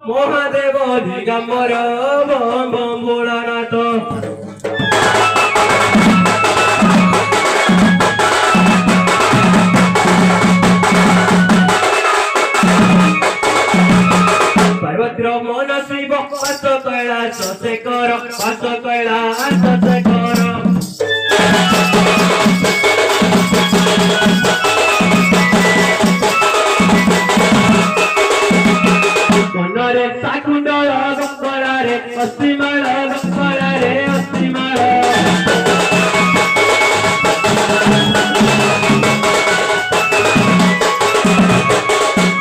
महादेव दिगंबर बम बम भोलानाथ पार्वती मन शिव पांच कैलाश शेखर पांच कैलाश शेखर मनरे साकुंडल गंगरारे अस्थिमाळ गंगरारे अस्थिमाळ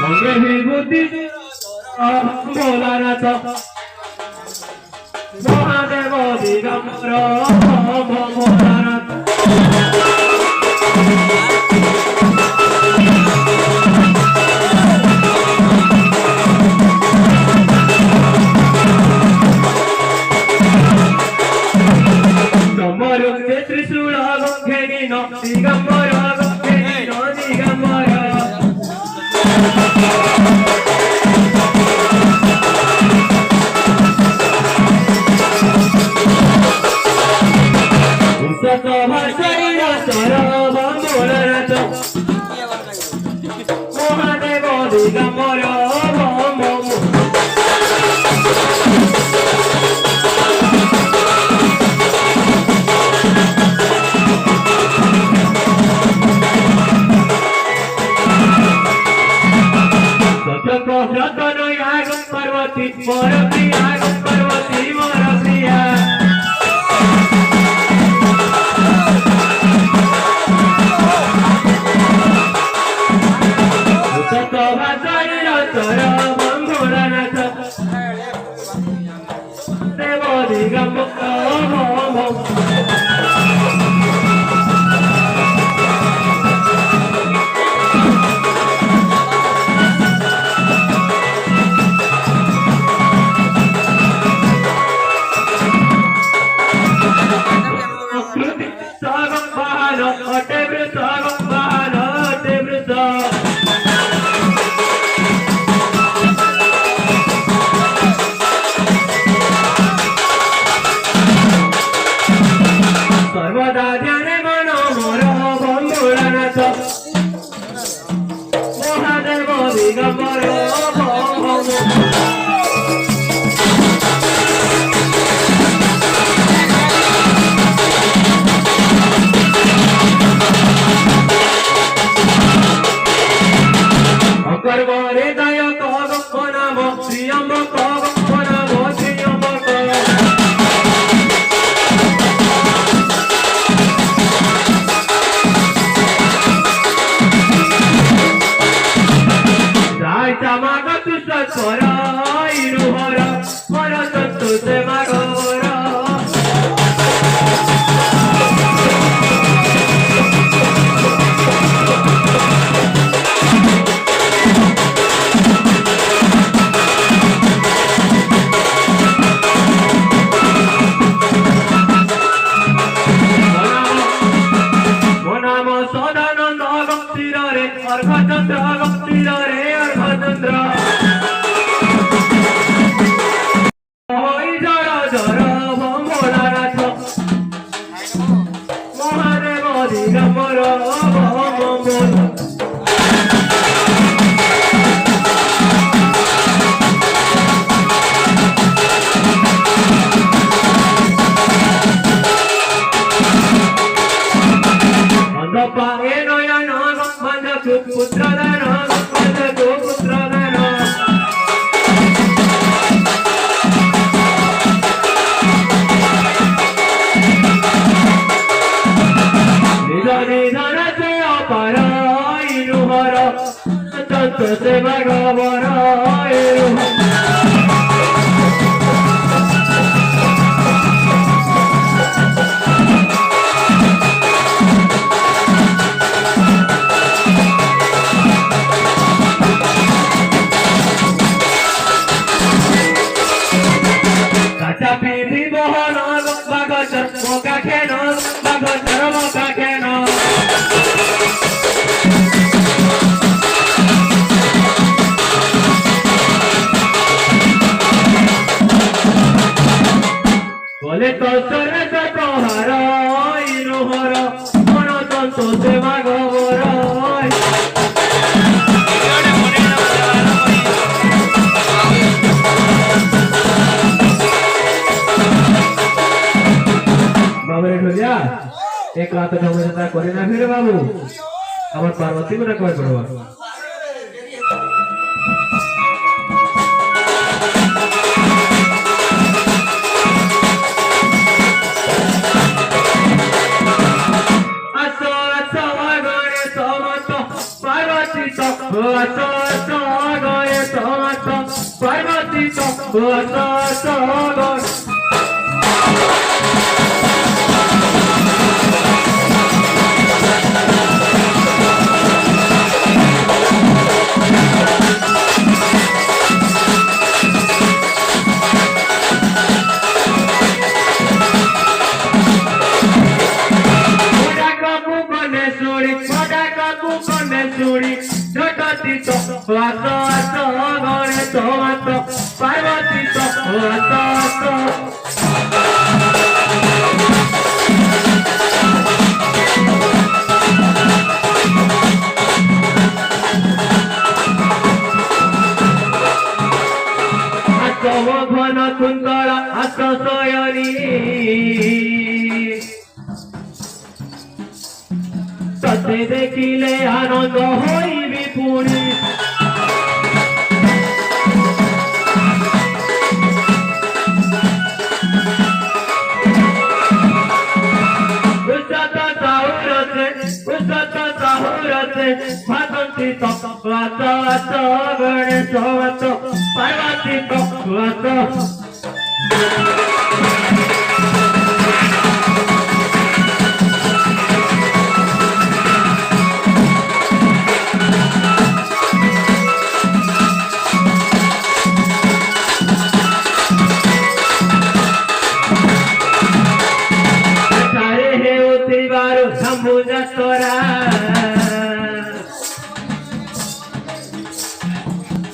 अंगे विभूति भोलानाथ महादेव दिगंबर भोलानाथ त्रिशूल गंगे दिगंबर दिगंबर महादेव दिगंबर पार्वती मोर प्रिया पार्वती मोर प्रिया देव दिगंबर सर्वदा ध्याने मन मोर भोलानाथ महादेव दिगंबर अकर्वरे दायक नाम त्र्यंबक नाम त्र्यंबक मागत सर इरुहर मन संतोष मागवर नाम सदानंद भक्ति रे अर्घचंद्र भक्ति रे अर्घचंद्र ढोलिया एक रात ढोल जता करे ना फिर बाबू हमर पार्वती को रखवा पड़वा तते देखिले आनंद होइबि पुरी भागंती तत्वात गणेश पार्वती तत्वात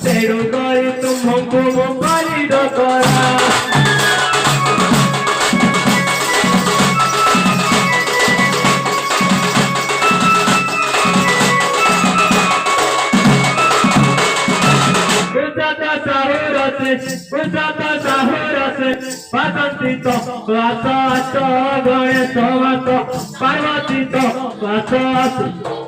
तेरू गई तुम हमको मोबाइल दो करा पार्वती तो गणेश पार्वती तो